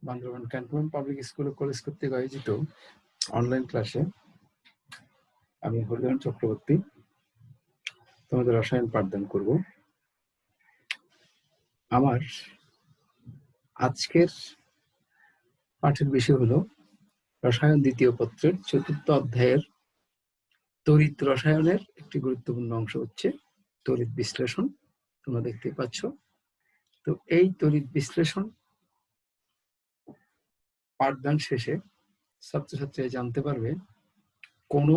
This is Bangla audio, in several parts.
বান্দরবান ক্যান্টনমেন্ট পাবলিক স্কুল ও কলেজ কর্তৃক আয়োজিত অনলাইন ক্লাসে আমি হরিধন চক্রবর্তী তোমাদের রসায়ন পাঠদান করব। আমার আজকের পাঠের বিষয় হলো রসায়ন দ্বিতীয় পত্রের ৪র্থ অধ্যায়ের তড়িৎ রসায়নের একটি গুরুত্বপূর্ণ অংশ হচ্ছে তড়িৎ বিশ্লেষণ। তোমরা দেখতে পাচ্ছ। তো এই তড়িৎ বিশ্লেষণ পাঠদান শেষে ছাত্রছাত্রীরা জানতে পারবে কোন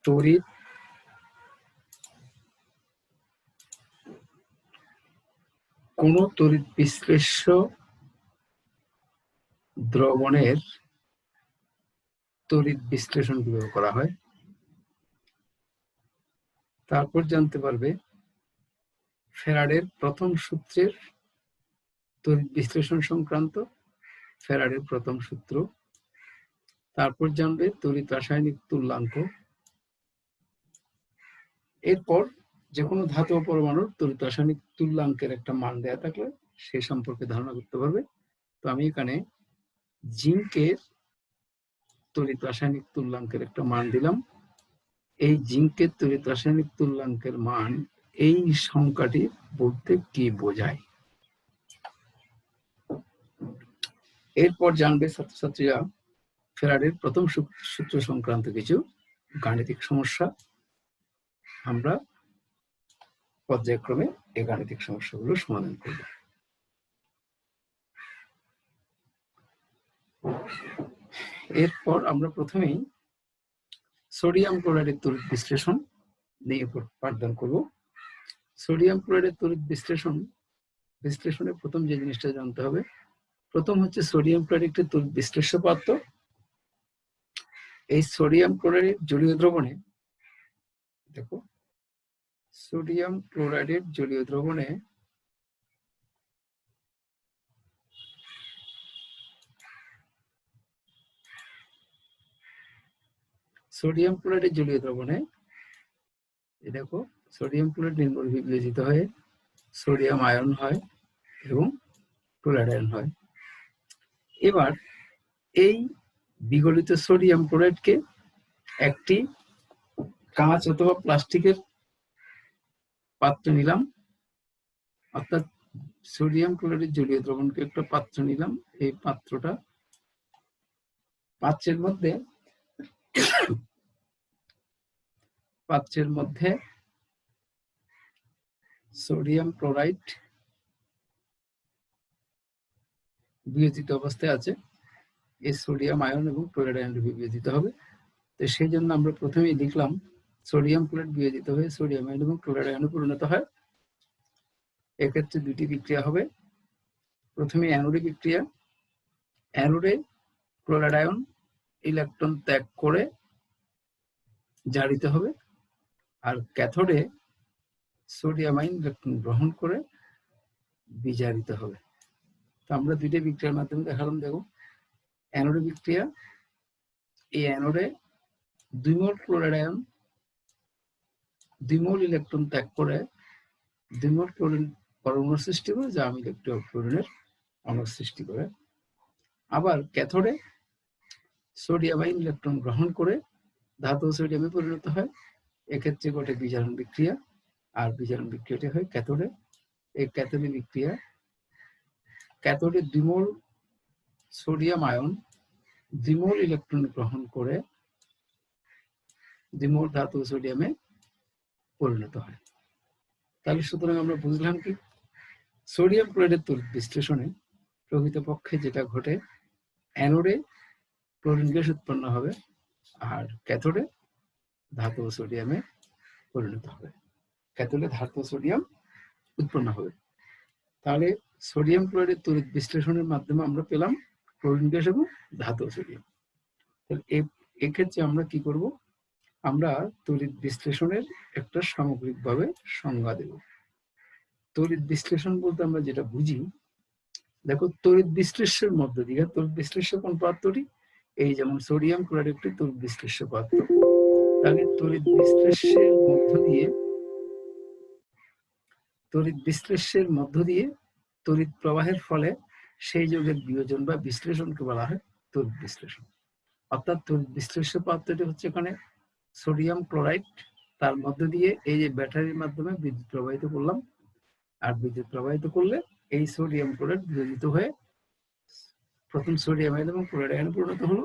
তড়িৎ বিশ্লেষ্য দ্রবণের তড়িৎ বিশ্লেষণ কিভাবে করা হয়। তারপর জানতে পারবে ফ্যারাডের প্রথম সূত্রের তড়িৎ বিশ্লেষণ সংক্রান্ত ফ্যারাডের প্রথম সূত্র। তারপর জানবে তড়িৎ রাসায়নিক তুল্যাঙ্ক। এরপর যে কোনো ধাতু ও পরমাণুর তড়িৎ রাসায়নিক তুল্যাঙ্কের একটা মান দেয়া থাকলে সে সম্পর্কে ধারণা করতে পারবে। তো আমি এখানে জিঙ্কের তড়িৎ রাসায়নিক তুল্যাঙ্কের একটা মান দিলাম। এই জিঙ্কের তড়িৎ রাসায়নিক তুল্যাঙ্কের মান, এই সংখ্যাটি বলতে কি বোঝায়। এরপর জানবে ছাত্রছাত্রীরা ফ্যারাডের প্রথম সূত্র সংক্রান্ত কিছু গাণিতিক সমস্যা। আমরা পর্যায়ক্রমে এই গাণিতিক সমস্যাগুলো সমাধান করব। এরপর আমরা প্রথমেই সোডিয়াম ক্লোরাইডের তড়িৎ বিশ্লেষণ নিয়ে পাঠদান করব। সোডিয়াম ক্লোরাইডের তড়িৎ বিশ্লেষণে প্রথম যে জিনিসটা জানতে হবে, প্রথম হচ্ছে সোডিয়াম ক্লোরাইড একটি তড়িৎ বিশ্লেষ্য পদার্থ। এই সোডিয়াম ক্লোরাইডের জলীয় দ্রবণে, দেখো সোডিয়াম ক্লোরাইডের জলীয় দ্রবণে দেখো সোডিয়াম ক্লোরাইড নির্মল বিবেচিত হয়ে সোডিয়াম আয়ন হয় এবং ক্লোরাইড আয়ন হয়। এবার এই বিগলিত সোডিয়াম ক্লোরাইডকে একটি কাঁচ অথবা প্লাস্টিকের পাত্র নিলাম, অর্থাৎ সোডিয়াম ক্লোরাইডের জলীয় দ্রবণকে একটা পাত্র নিলাম। এই পাত্রের মধ্যে সোডিয়াম ক্লোরাইড বিয়োজিত অবস্থায় আছে। এই সোডিয়াম আয়ন এবং ক্লোরাইড আয়ন বিয়োজিত হবে। তো সেই জন্য আমরা প্রথমেই লিখলাম সোডিয়াম ক্লোরাইড বিয়োজিত হয়ে সোডিয়াম আয়ন এবং ক্লোরাইড আয়নে পরিণত হয়। এক্ষেত্রে দুটি বিক্রিয়া হবে। প্রথমে অ্যানোডে বিক্রিয়া। অ্যানোডে ক্লোরাইড আয়ন ইলেকট্রন ত্যাগ করে জারিত হবে, আর ক্যাথোডে সোডিয়াম আয়ন ইলেকট্রন গ্রহণ করে বিজারিত হবে। তো আমরা দুইটা বিক্রিয়ার মাধ্যমে দেখালাম। দেখো অ্যানোডে বিক্রিয়া, এই অ্যানোডে 2 মোল ক্লোরাইড আয়ন 2 মোল ইলেকট্রন ত্যাগ করে 2 মোল ক্লোরিন পরমাণু সৃষ্টি করে, যা আমি ইলেকট্রোক্লোরিনের অণু সৃষ্টি করে। আবার ক্যাথোডে সোডিয়াম আয়ন ইলেকট্রন গ্রহণ করে ধাতু সোডিয়ামে পরিণত হয়। এক্ষেত্রে ঘটে বিজারণ বিক্রিয়া, আর বিজারণ বিক্রিয়াটি হয় ক্যাথোডে। এই ক্যাথোডে বিক্রিয়া, ক্যাথোডে 2 মোল সোডিয়াম আয়ন 2 মোল ইলেকট্রন গ্রহণ করে 2 মোল ধাতু সোডিয়ামে পরিণত হয়। তাহলে সুতরাং আমরা বুঝলাম কি, সোডিয়াম ক্লোরাইডের তড়িৎ বিশ্লেষণে প্রকৃতপক্ষে যেটা ঘটে, অ্যানোডে ক্লোরিন গ্যাস উৎপন্ন হবে, আর ক্যাথোডে ধাতু সোডিয়ামে পরিণত হবে। ক্যাথোডে ধাতু সোডিয়াম উৎপন্ন হবে। তাহলে সোডিয়াম ক্লোরাইডের তড়িৎ বিশ্লেষণের মাধ্যমে আমরা পেলাম ক্লোরিন গ্যাস এবং ধাতু সোডিয়াম। তাহলে এক্ষেত্রে আমরা কি করব, আমরা তড়িৎ বিশ্লেষণের একটা সামগ্রিকভাবে সংজ্ঞা দেব। তড়িৎ বিশ্লেষণ বলতে আমরা যেটা বুঝি, দেখো তড়িৎ বিশ্লেষ্যের মধ্য দিয়ে, তড়িৎ বিশ্লেষ্য কোন পদার্থটি, এই যেমন সোডিয়াম ক্লোরাইড একটি তড়িৎ বিশ্লেষ্য পদার্থ। তাহলে তড়িৎ বিশ্লেষ্যের মধ্য দিয়ে তড়িৎ প্রবাহের ফলে সেই যৌগের বিয়োজন বা বিশ্লেষণকে বলা হয় তড়িৎ বিশ্লেষণ। অর্থাৎ তড়িৎ বিশ্লেষ্য পদ্ধতি হচ্ছে এখানে সোডিয়াম ক্লোরাইড, তার মধ্য দিয়ে এই যে ব্যাটারির মাধ্যমে বিদ্যুৎ প্রবাহিত করলাম, আর বিদ্যুৎ প্রবাহিত করলে এই সোডিয়াম ক্লোরাইড বিয়োজিত হয়ে প্রথম সোডিয়াম আয়ন এবং ক্লোরাইড আয়নে পরিণত হলো।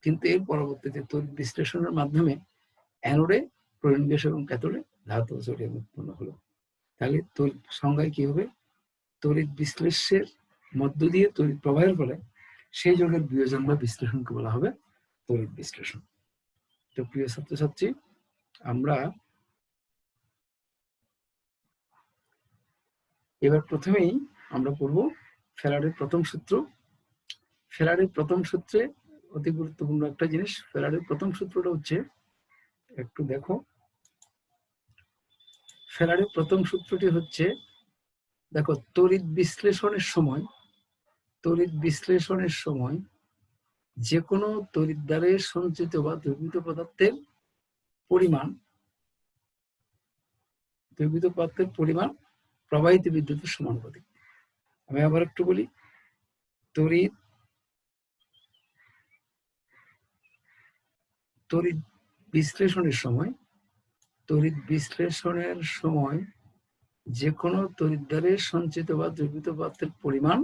কিন্তু এর পরবর্তীতে তড়িৎ বিশ্লেষণের মাধ্যমে অ্যানোডে ক্লোরিন গ্যাস এবং ক্যাথোডে ধাতু সোডিয়াম উৎপন্ন হলো। তাহলে তড়িৎ সংজ্ঞায় কি হবে? তড়িৎ বিশ্লেষ্যের মধ্য দিয়ে তড়িৎ প্রবাহের ফলে সেই যৌগের বিয়োজন বা বিশ্লেষণকে বলা হবে তড়িৎ বিশ্লেষণ। তো প্রিয় ছাত্রছাত্রী, আমরা এবার প্রথমেই আমরা পড়ব ফ্যারাডের প্রথম সূত্র। ফ্যারাডের প্রথম সূত্রে অতি গুরুত্বপূর্ণ একটা জিনিস, ফ্যারাডের প্রথম সূত্রটা হচ্ছে, একটু দেখো, ফ্যারাডের প্রথম সূত্রটি হচ্ছে, দেখো, তড়িৎ বিশ্লেষণের সময় যে কোনো তড়িৎদ্বারে সঞ্চিত বা দ্রবীভূত পদার্থের পরিমাণ প্রবাহিত বিদ্যুতের সমানুপাতিক। আমি আবার একটু বলি, তড়িৎ বিশ্লেষণের সময় যে কোনো তড়িৎদ্বারে সঞ্চিত বা দ্রবীভূত পদার্থের পরিমাণ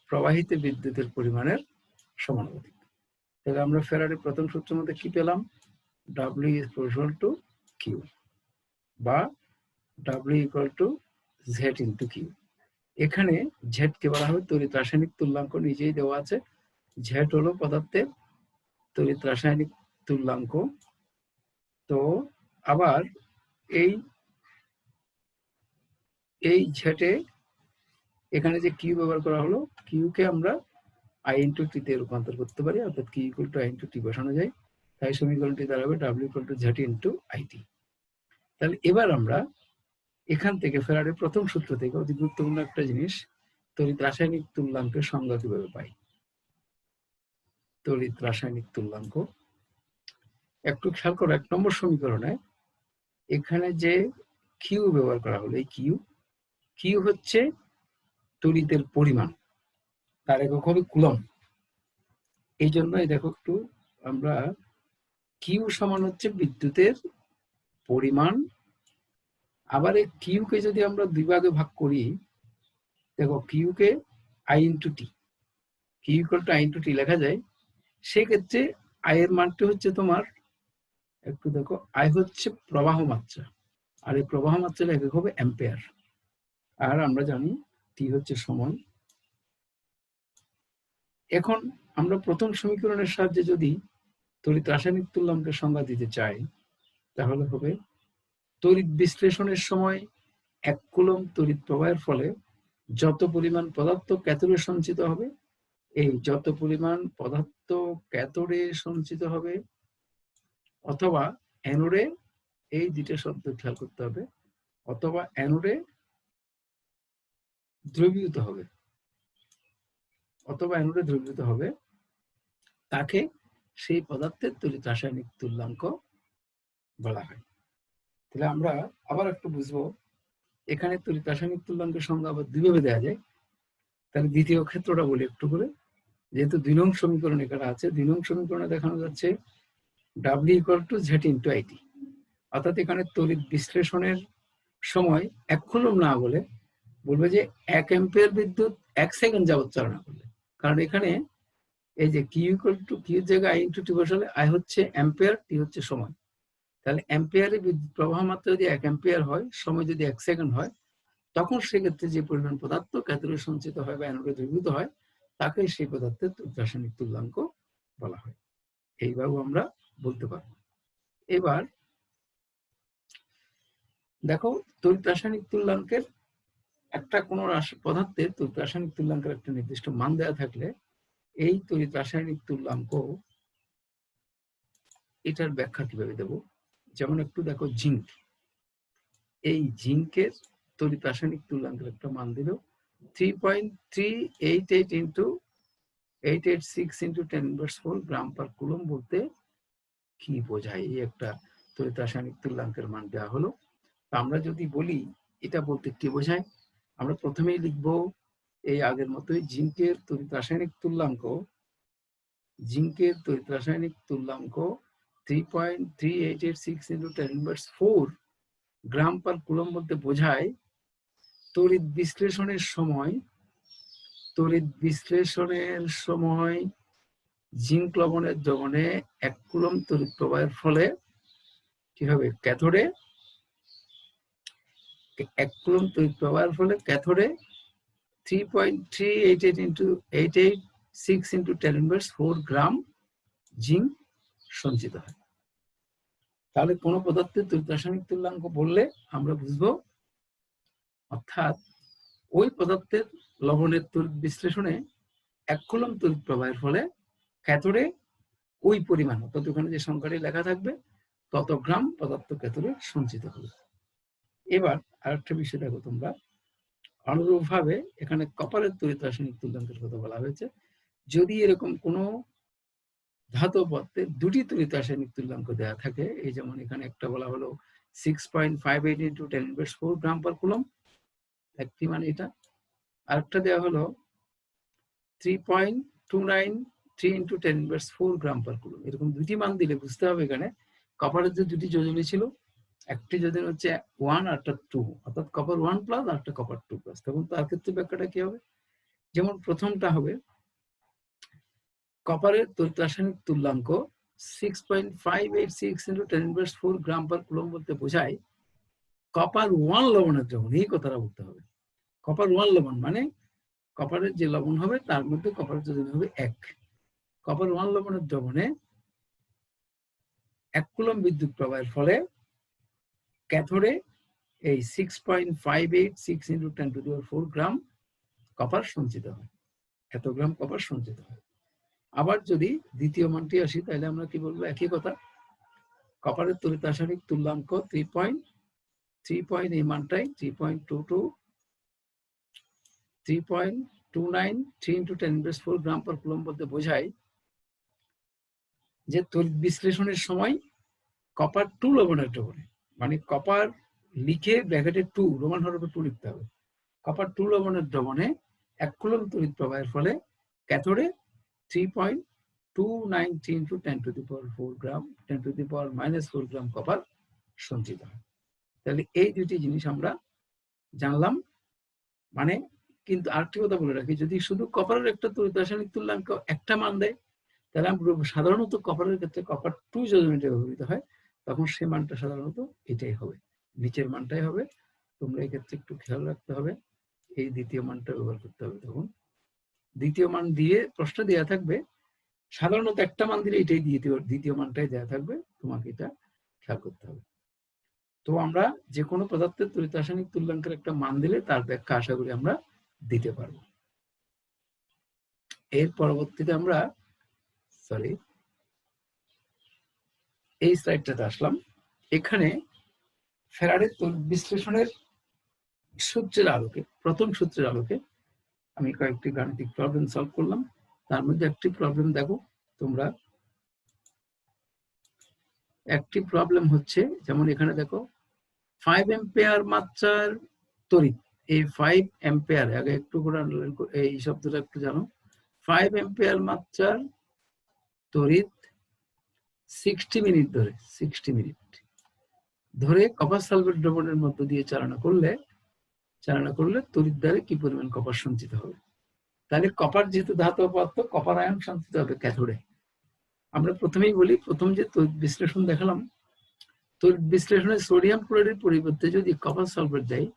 প্রবাহিত বিদ্যুতের পরিমাণের সমানুপাতিক। তাহলে আমরা ফ্যারাডের প্রথম সূত্রের মধ্যে কি পেলাম? W = Q বা W = Z × Q। এখানে Z কে বলা হবে তড়িৎ রাসায়নিক তুল্যাঙ্ক, নিজেই দেওয়া আছে। Z হলো পদার্থের তড়িৎ রাসায়নিক তুল্যাঙ্ক। তো আবার এই Z এখানে যে Q ব্যবহার করা হলো, Q কে আমরা I × T তে রূপান্তর করতে পারি, অর্থাৎ Q = I × T বসানো যায়। তাই সমীকরণটি দাঁড়াবে W = Z × IT। তাহলে এবার আমরা এখান থেকে ফ্যারাডের প্রথম সূত্র থেকে অতি গুরুত্বপূর্ণ একটা জিনিস, তড়িৎ রাসায়নিক তুল্যাঙ্কের সংজ্ঞা কিভাবে পাই। তড়িৎ রাসায়নিক তুল্যাঙ্ক একটু খেয়াল করো, 1 নম্বর সমীকরণে এখানে যে কিউ ব্যবহার করা হলো, এই কিউ হচ্ছে তড়িতের পরিমাণ, তার একক হবে কুলম্ব। এই জন্যই দেখো একটু, আমরা কিউ সমান হচ্ছে বিদ্যুতের পরিমাণ। আবার এই কিউ কে যদি আমরা দুই ভাগে ভাগ করি, দেখো Q K I × T, Q = I × T লেখা যায়। সেক্ষেত্রে I এর মানটি হচ্ছে তোমার, একটু দেখো, I হচ্ছে প্রবাহ মাত্রা, আর এই প্রবাহ মাত্রার একক হবে অ্যাম্পিয়ার। আর আমরা জানি T হচ্ছে সময়। এখন আমরা প্রথম সমীকরণের সাহায্যে যদি তড়িৎ রাসায়নিক তুল্যাঙ্কের সংজ্ঞা দিতে চাই, তাহলে হবে তড়িৎ বিশ্লেষণের সময় 1 কুলম্ব তড়িৎ প্রবাহের ফলে যত পরিমাণ পদার্থ ক্যাথোডে সঞ্চিত হবে, এই যত পরিমাণ পদার্থ ক্যাথোডে সঞ্চিত হবে অথবা অ্যানোডে, এই দুইটা শব্দ খেয়াল করতে হবে, অথবা অ্যানোডে দ্রবীভূত হবে, তাকে সেই পদার্থের তড়িৎ রাসায়নিক তুল্যাঙ্ক বলা হয়। তাহলে আমরা আবার একটু বুঝবো, এখানে তড়িৎ রাসায়নিক তুল্যাঙ্কের সংজ্ঞা আবার দুইভাবে দেওয়া যায়। তাহলে দ্বিতীয় ক্ষেত্রটা বলি একটু করে, যেহেতু 2 নং সমীকরণ এখানে আছে, 2 নং সমীকরণে দেখানো যাচ্ছে W = Z × IT। অর্থাৎ এখানে তড়িৎ বিশ্লেষণের সময় 1 কুলম্ব না বলে বলবে যে 1 অ্যাম্পিয়ার বিদ্যুৎ 1 সেকেন্ড যাবত চালনা করলে। কারণ এখানে এই যে Q = জায়গায় I × T বসালে I হচ্ছে অ্যাম্পিয়ার, T হচ্ছে সময়। তাহলে অ্যাম্পিয়ারে বিদ্যুৎ প্রবাহ মাত্রা যদি 1 অ্যাম্পিয়ার হয়, সময় যদি 1 সেকেন্ড হয়, তখন সেক্ষেত্রে যে পরিমাণ পদার্থ ক্যাথোডে সঞ্চিত হয় বা অ্যানোডে দ্রবীভূত হয়, তাকে সেই পদার্থের তড়িৎ রাসায়নিক তুল্যাঙ্ক বলা হয়। এইভাবে আমরা বলতে পারবো। এবার দেখো, তড়িৎ রাসায়নিক তুল্যাঙ্কের একটা কোনো পদার্থের তড়িৎ রাসায়নিক তুল্যাঙ্কের একটা নির্দিষ্ট মান দেওয়া থাকলে, এই তড়িৎ রাসায়নিক তুল্যাঙ্ক, এটার ব্যাখ্যা কিভাবে দেব? যেমন একটু দেখো, জিঙ্ক, এই জিঙ্কের তড়িৎ রাসায়নিক তুল্যাঙ্কের একটা মান দিল 3.388 × 886 × 10⁻⁴ গ্রাম পার কুলম্ব। বলতে কি বোঝায়? এই একটা তড়িৎ রাসায়নিক তুল্যাঙ্কের মান দেওয়া হলো। আমরা যদি বলি এটা বলতে কি বোঝায়, আমরা প্রথমেই লিখব এই আগের মতোই জিঙ্কের তড়িৎ রাসায়নিক তুল্যাঙ্ক, জিঙ্কের তড়িৎ রাসায়নিক তুল্যাঙ্ক 3.3886 × 10⁻⁴ গ্রাম পার কুলম্ব মধ্যে বোঝায় তড়িৎ বিশ্লেষণের সময় জিঙ্ক লবণের দ্রবণে 1 কুলম্ব তড়িৎ প্রবাহের ফলে কি হবে, ক্যাথোডে 1 কুলম্ব তড়িৎ প্রবাহের ফলে ক্যাথোডে 3.388 × 10⁻⁴ গ্রাম জিঙ্ক সঞ্চিত হয়। তাহলে কোন পদার্থের তড়িৎ রাসায়নিক তুল্যাঙ্ক বললে আমরা বুঝবো, অর্থাৎ ওই পদার্থের লবণের তড়িৎ বিশ্লেষণে 1 কুলম্ব তড়িৎ প্রবাহের ফলে ক্যাথোডে ওই পরিমাণ, অর্থাৎ ওখানে যে সংখ্যাটি লেখা থাকবে তত গ্রাম পদার্থ ক্যাথোডে সঞ্চিত হবে। এবার আরেকটা বিষয় দেখো তোমরা, অনুরূপভাবে এখানে কপারের তড়িৎ রাসায়নিক তুল্যাঙ্কের কথা বলা হয়েছে। যদি এরকম কোনো ধাতব পদার্থের দুটি তড়িৎ রাসায়নিক তুল্যাঙ্ক দেওয়া থাকে, এই যেমন এখানে একটা বলা হলো 6.58 × 10⁻⁴ গ্রাম পার কুলম্ব, একটি মানে এটা, আরেকটা দেওয়া হলো 3.293 × 10⁻⁴ গ্রাম পার কুলম্ব। এরকম দুটি মান দিলে বুঝতে হবে এখানে কপারের যে দুটি যোজনী ছিল, একটি যোজনী হচ্ছে 1 আর একটা 2, অর্থাৎ কপার 1 প্লাস আর একটা কপার 2 প্লাস। তখন তার ক্ষেত্রে ব্যাখ্যাটা কি হবে, যেমন প্রথমটা হবে কপারের তড়িৎ রাসায়নিক তুল্যাঙ্ক 6.586 × 10⁻⁴ গ্রাম পার কুলম্ব বলতে বোঝায় কপার 1 লবণের দ্রবণ, এই কথাটা বলতে হবে। কপার 1 লবণ মানে কপারের যে লবণ হবে তার মধ্যে কপারের যোজনী হবে 1। কপার 1 লবণের দ্রবণে 1 কুলম্ব বিদ্যুৎ প্রবাহের ফলে ক্যাথোডে এই 6.586 × 10⁻⁴ গ্রাম কপার সঞ্চিত হয়, এত গ্রাম কপার সঞ্চিত হয়। আবার যদি দ্বিতীয় মানটি আসি তাহলে আমরা কি বলবো, একই কথা, কপারের তড়িৎ রাসায়নিক তুল্যাঙ্ক 3.3 এই মানটাই 3.293 × 10⁻⁴ গ্রাম পার কুলম্ব বলতে বোঝায় যে তড়িৎ বিশ্লেষণের সময় কপার 2 লবণের দ্রবণে, মানে কপার লিখে ব্র্যাকেটে 2 রোমান হরফে 2 লিখতে হবে, কপার 2 লবণের দ্রবণে 1 কুলম্ব তড়িৎ প্রবাহের ফলে ক্যাথোডে 3.293 × 10⁻⁴ গ্রাম 10⁻⁻⁴ গ্রাম কপার সঞ্চিত হয়। তাহলে এই দুটি জিনিস আমরা জানলাম। মানে কিন্তু আরেকটি কথা বলে রাখি, যদি শুধু কপারের একটা তড়িৎ রাসায়নিক তুল্যাঙ্ক একটা মান দেয় তাহলে আমরা সাধারণত কপারের ক্ষেত্রে কপার 2 যোজনীটা ব্যবহৃত হয়, তখন সে মানটা সাধারণত এটাই হবে, নিচের মানটাই হবে। তোমরা এই ক্ষেত্রে একটু খেয়াল রাখতে হবে, এই দ্বিতীয় মানটা ব্যবহার করতে হবে। তখন দ্বিতীয় মান দিয়ে প্রশ্ন দেওয়া থাকবে, সাধারণত একটা মান দিলে এটাই দিয়ে দ্বিতীয় মানটাই দেওয়া থাকবে, তোমাকে এটা খেয়াল করতে হবে। তো আমরা যে কোনো পদার্থের তড়িৎ রাসায়নিক তুল্যাঙ্কের একটা মান দিলে তার ব্যাখ্যা আশা করি আমরা দিতে পারবো। এর পরবর্তীতে আমরা এই স্লাইডটাতে আসলাম। এখানে ফ্যারাডের তড়িৎ বিশ্লেষণের সূত্রের আলোকে, প্রথম সূত্রের আলোকে আমি কয়েকটি গাণিতিক প্রবলেম সলভ করলাম। তার মধ্যে একটি প্রবলেম দেখো তোমরা, একটি প্রবলেম হচ্ছে যেমন এখানে দেখো 5 অ্যাম্পিয়ার মাত্রার তড়িৎ, এই 5 অ্যাম্পিয়ার আগে একটু করে এই শব্দটা একটু জানো, 5 অ্যাম্পিয়ার মাত্রার তড়িৎ 60 মিনিট ধরে কপার সালফেট দ্রবণের মধ্য দিয়ে চালনা করলে তড়িৎ দ্বারে কি পরিমাণ কপার সঞ্চিত হবে। তাহলে কপার যেহেতু ধাতব পদার্থ, কপার আয়ন সঞ্চিত হবে ক্যাথোডে। আমরা প্রথমেই বলি, প্রথম যে তড়িৎ বিশ্লেষণ দেখালাম, তড়িৎ বিশ্লেষণে সোডিয়াম ক্লোরাইডের পরিবর্তে যদি কপার সালফেট দেয়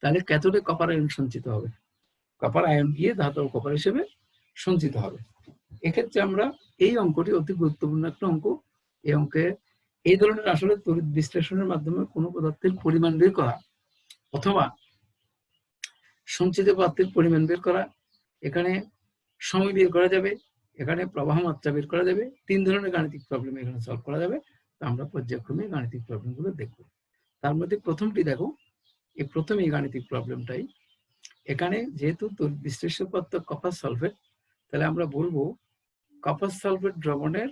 তাহলে ক্যাথোডে কপার আয়ন সঞ্চিত হবে, কপার আয়ন গিয়ে ধাতব কপার হিসেবে সঞ্চিত হবে। এক্ষেত্রে আমরা এই অঙ্কটি অতি গুরুত্বপূর্ণ একটা অঙ্ক। এই অঙ্কে এই ধরনের আসলে তড়িৎ বিশ্লেষণের মাধ্যমে কোনো পদার্থের পরিমাণ বের করা অথবা সঞ্চিত পদার্থের পরিমাণ বের করা, এখানে সময় বের করা যাবে, এখানে প্রবাহ মাত্রা বের করা যাবে, 3 ধরনের গাণিতিক প্রবলেম এখানে সলভ করা যাবে। তো আমরা পর্যায়ক্রমে গাণিতিক প্রবলেমগুলো দেখব। তার মধ্যে প্রথমটি দেখো, এই প্রথম এই গাণিতিক প্রবলেমটাই, এখানে যেহেতু তড়িৎ বিশ্লেষ্য পদার্থ কপার সালফেট, তাহলে আমরা বলবো কপার সালফেট দ্রবণের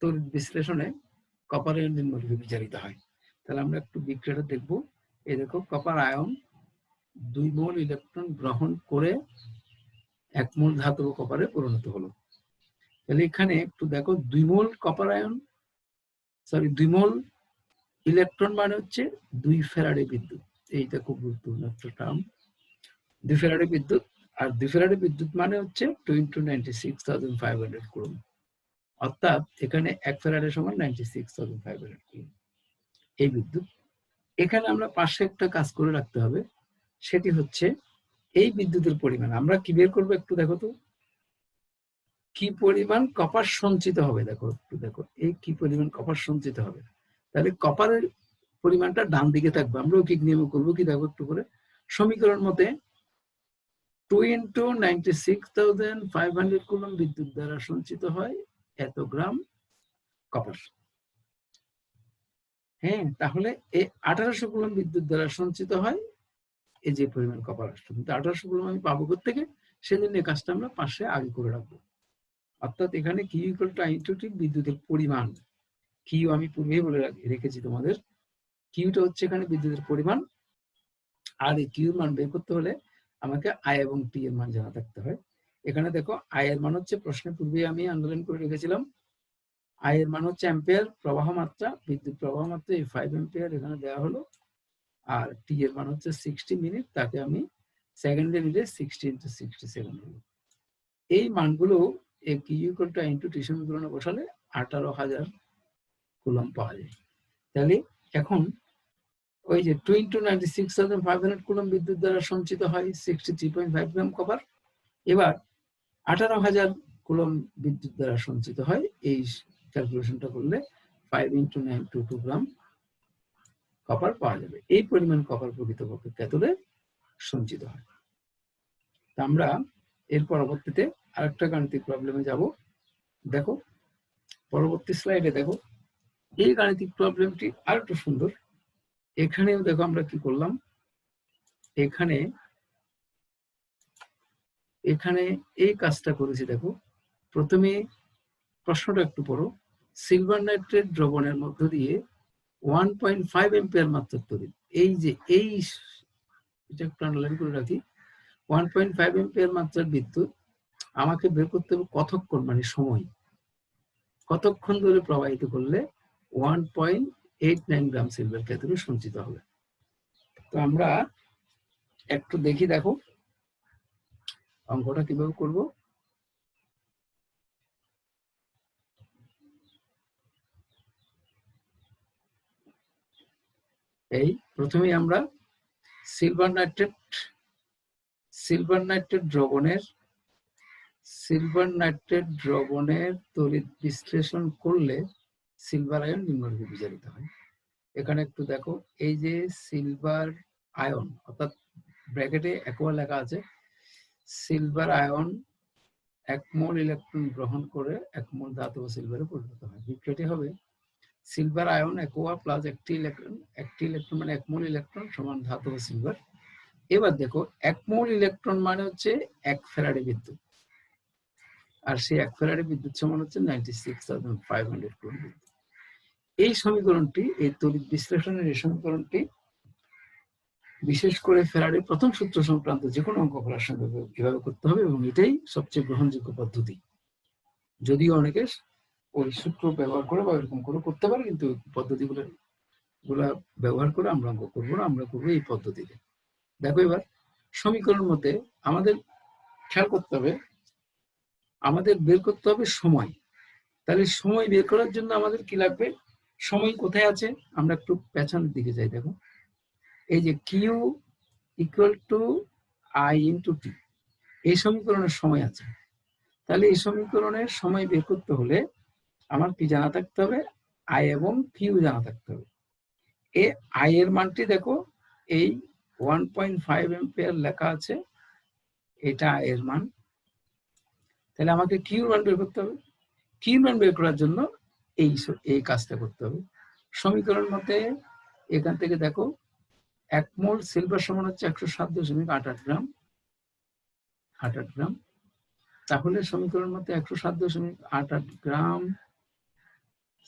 তড়িৎ বিশ্লেষণে কপার আয়ন নিম্নরূপে বিচারিত হয়। তাহলে আমরা একটু বিক্রিয়াটা দেখব। এই দেখো, কপার আয়ন 2 মোল ইলেকট্রন গ্রহণ করে 1 মোল ধাতব কপারে পরিণত হলো। তাহলে এখানে একটু দেখো, 2 মোল কপার আয়ন, 2 মোল ইলেকট্রন মানে হচ্ছে 2 ফ্যারাডে বিদ্যুৎ। এইটা খুব গুরুত্বপূর্ণ একটা টার্ম। 2 ফ্যারাডে বিদ্যুৎ, আর 2 ফ্যারাডে বিদ্যুৎ মানে হচ্ছে 2 × 96,500 কুলম্ব। অর্থাৎ এখানে 1 ফ্যারাডে সমান 96,500 কুলম্ব এই বিদ্যুৎ। এখানে আমরা পাশে একটা কাজ করে রাখতে হবে, সেটি হচ্ছে এই বিদ্যুতের পরিমাণ আমরা কি বের করবো একটু দেখো তো, কি পরিমাণ কপার সঞ্চিত হবে। দেখো একটু দেখো, এই কি পরিমাণ কপার সঞ্চিত হবে। তাহলে কপারের পরিমাণটা ডান দিকে থাকবে। আমরা কি নিয়ম করবো কি, দেখো একটু করে সমীকরণ মতে 2 × 96,500 কুলম্ব বিদ্যুৎ দ্বারা সঞ্চিত হয় এত গ্রাম কপার। হ্যাঁ, তাহলে এই 1800 কুলম্ব বিদ্যুৎ দ্বারা সঞ্চিত হয় এই যে পরিমাণ কপার আসছে, কিন্তু 1800 কুলম্ব আমি পাবো থেকে, সেজন্য এই কাজটা আমরা পাশে আগে করে রাখবো। অর্থাৎ এখানে Q = I/T বিদ্যুতের পরিমাণ। কিউ আমি পূর্বেই বলে রেখেছি তোমাদের, কিউটা হচ্ছে এখানে বিদ্যুতের পরিমাণ। আর এই কিউর মান বের করতে হলে আমাকে আই এবং টি এর মান জানা থাকতে হয়। এখানে দেখো, আই এর মান হচ্ছে, প্রশ্নে পূর্বেই আমি আন্দোলন করে রেখেছিলাম, আই এর মান হচ্ছে অ্যাম্পিয়ার প্রবাহ মাত্রা, বিদ্যুৎ প্রবাহ মাত্রা এই 5 অ্যাম্পিয়ার এখানে দেওয়া হলো। আর টি এর মান হচ্ছে 60 মিনিট, তাকে আমি সেকেন্ডে নিলে 60 × 67 হলো। এই মানগুলো এই কিউ = I/T সমীকরণে বসালে 18,000 কুলম্ব পাওয়া যায়। তাহলে এখন ওই যে 2 × 96,500 কুলম্ব বিদ্যুৎ দ্বারা সঞ্চিত হয় 63.5 গ্রাম কপার। এবার 18,000 কুলম্ব বিদ্যুৎ দ্বারা সঞ্চিত হয়, এই ক্যালকুলেশনটা করলে 5 × 922 গ্রাম কপার পাওয়া যাবে। এই পরিমাণ কপার প্রকৃতপক্ষে ক্যাথোডে সঞ্চিত হয়। আমরা এর পরবর্তীতে আরেকটা গাণিতিক প্রবলেমে যাব। দেখো পরবর্তী স্লাইডে দেখো, এই গাণিতিক প্রবলেমটি আরেকটু সুন্দর। এখানেও দেখো আমরা কি করলাম, এখানে এই কাজটা করেছি। দেখো প্রথমে প্রশ্নটা একটু পড়ো। সিলভার নাইট্রেট দ্রবণের মধ্য দিয়ে 1.5 অ্যাম্পিয়ার মাত্রার তড়িৎ, এই যে এটা একটু আন্ডারলাইন করে রাখি, 1.5 অ্যাম্পিয়ার মাত্রার বিদ্যুৎ আমাকে বের করতে হবে কতক্ষণ, মানে সময় কতক্ষণ ধরে প্রবাহিত করলে 1.89 গ্রাম সিলভার ক্যাথোডে সঞ্চিত হবে। তো আমরা একটু দেখি, দেখো অঙ্কটা কিভাবে করব। এই প্রথমে আমরা সিলভার নাইট্রেট দ্রবণের তড়িৎ বিশ্লেষণ করলে সিলভার আয়ন নিম্নরূপে বিচারিত হয়। এখানে একটু দেখো, এই যে সিলভার আয়ন, অর্থাৎ ব্র্যাকেটে অ্যাকোয়া লেখা আছে, সিলভার আয়ন 1 মোল ইলেকট্রন গ্রহণ করে 1 মোল ধাতব সিলভারে পরিণত হয়। বিক্রিয়াটি হবে সিলভার আয়ন অ্যাকোয়া প্লাস একটি ইলেকট্রন মানে 1 মোল ইলেকট্রন সমান ধাতব সিলভার। এবার দেখো 1 মোল ইলেকট্রন মানে হচ্ছে 1 ফ্যারাডে বিদ্যুৎ, আর সেই 1 ফ্যারাডে বিদ্যুৎ সমান হচ্ছে 96,500 কুলম্ব বিদ্যুৎ। এই সমীকরণটি, এই তড়িৎ বিশ্লেষণের এই সমীকরণটি বিশেষ করে ফ্যারাডের প্রথম সূত্র সংক্রান্ত যে কোনো অঙ্ক করার সঙ্গে এভাবে করতে হবে, এবং এটাই সবচেয়ে গ্রহণযোগ্য পদ্ধতি। যদিও অনেকে ওই সূত্র ব্যবহার করে বা এরকম করে করতে পারে, কিন্তু পদ্ধতিগুলো ব্যবহার করে আমরা অঙ্ক করবো না, আমরা করবো এই পদ্ধতিতে। দেখো এবার সমীকরণ মতে আমাদের খেয়াল করতে হবে, আমাদের বের করতে হবে সময়। তাহলে সময় বের করার জন্য আমাদের কি লাগবে, সময় কোথায় আছে, আমরা একটু পেছনের দিকে যাই। দেখো এই যে কিউ = I/T, এই সমীকরণের সময় আছে। তাহলে এই সমীকরণের সময় বের করতে হলে আমার কি জানা থাকতে হবে, আই এবং কিউ জানা থাকতে হবে। এই আই এর মানটি দেখো, এই 1.5 অ্যাম্পিয়ার লেখা আছে, এটা আই এর মান। তাহলে আমাকে কিউর মান বের করতে হবে। কিউর মান বের করার জন্য এই কাজটা করতে হবে। সমীকরণ মতে এখান থেকে দেখো 1 মোল সিলভার সমান হচ্ছে 107.88 গ্রাম, তাহলে সমীকরণ মতে 107.88 গ্রাম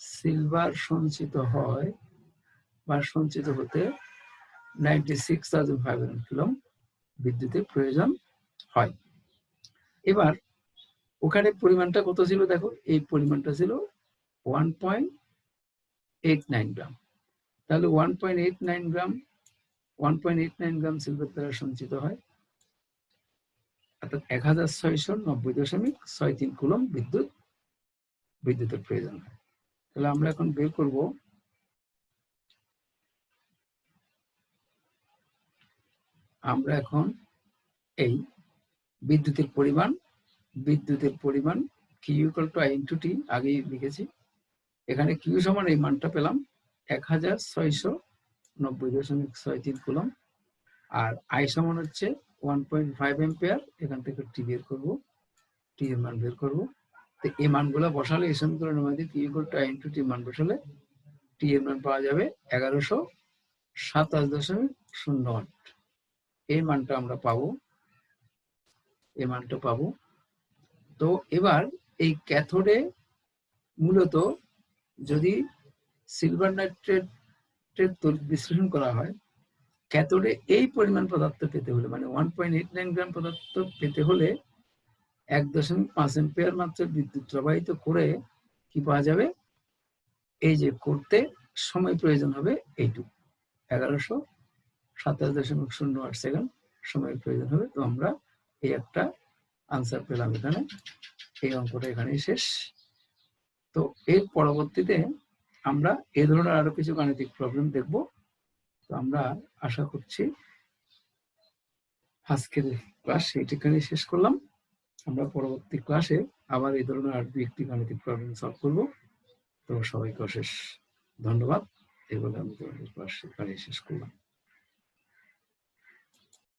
সিলভার সঞ্চিত হয় বা সঞ্চিত হতে 96,500 কুলম্ব বিদ্যুতের প্রয়োজন হয়। এবার ওখানে পরিমাণটা কত ছিল দেখো, এই পরিমাণটা ছিল 1.89 গ্রাম। তাহলে 1.89 গ্রাম সিলভার দ্বারা সঞ্চিত হয়, অর্থাৎ 1690.63 কুলম্ব বিদ্যুতের প্রয়োজন হয়। তাহলে আমরা এখন বের করব এই বিদ্যুতের পরিমাণ Q equal to I into T আগেই লিখেছি। এখানে কিউ সমান এই মানটা পেলাম 1690.63 কুলম্ব, আর আই সমান হচ্ছে 1.5 এম্পিয়ার। এখান থেকে টি বের করবো, টি এর মান বের করবো। তো এই মানগুলো বসালে এই সমীকরণের মধ্যে Q equal to I into T মান বসালে টি এর মান পাওয়া যাবে 1127.08। এই মানটা আমরা পাবো, তো এবার এই ক্যাথোডে মূলত যদি সিলভার নাইট্রেটের তড়িৎ বিশ্লেষণ করা হয়, ক্যাথোডে এই পরিমাণ পদার্থ পেতে হলে, মানে 1.89 গ্রাম পদার্থ পেতে হলে 1.5 এম্পিয়ার মাত্র বিদ্যুৎ প্রবাহিত করে কি পাওয়া যাবে, এই যে করতে সময় প্রয়োজন হবে এইটুকু 1127.08 সেকেন্ড সময়ের প্রয়োজন হবে। তো আমরা এই একটা আনসার পেলাম এখানে, এই অঙ্কটা এখানেই শেষ। তো এর পরবর্তীতে আমরা এই ধরনের আরো কিছু গাণিতিক প্রবলেম দেখব। তো আমরা আশা করছি আজকের ক্লাস এইখানেই শেষ করলাম। আমরা পরবর্তী ক্লাসে আবার এই ধরনের আর দু একটি গাণিতিক প্রবলেম সলভ করব। তো সবাইকে অশেষ ধন্যবাদ। এই বলে আমি তোমাদের ক্লাস এখানেই শেষ করলাম।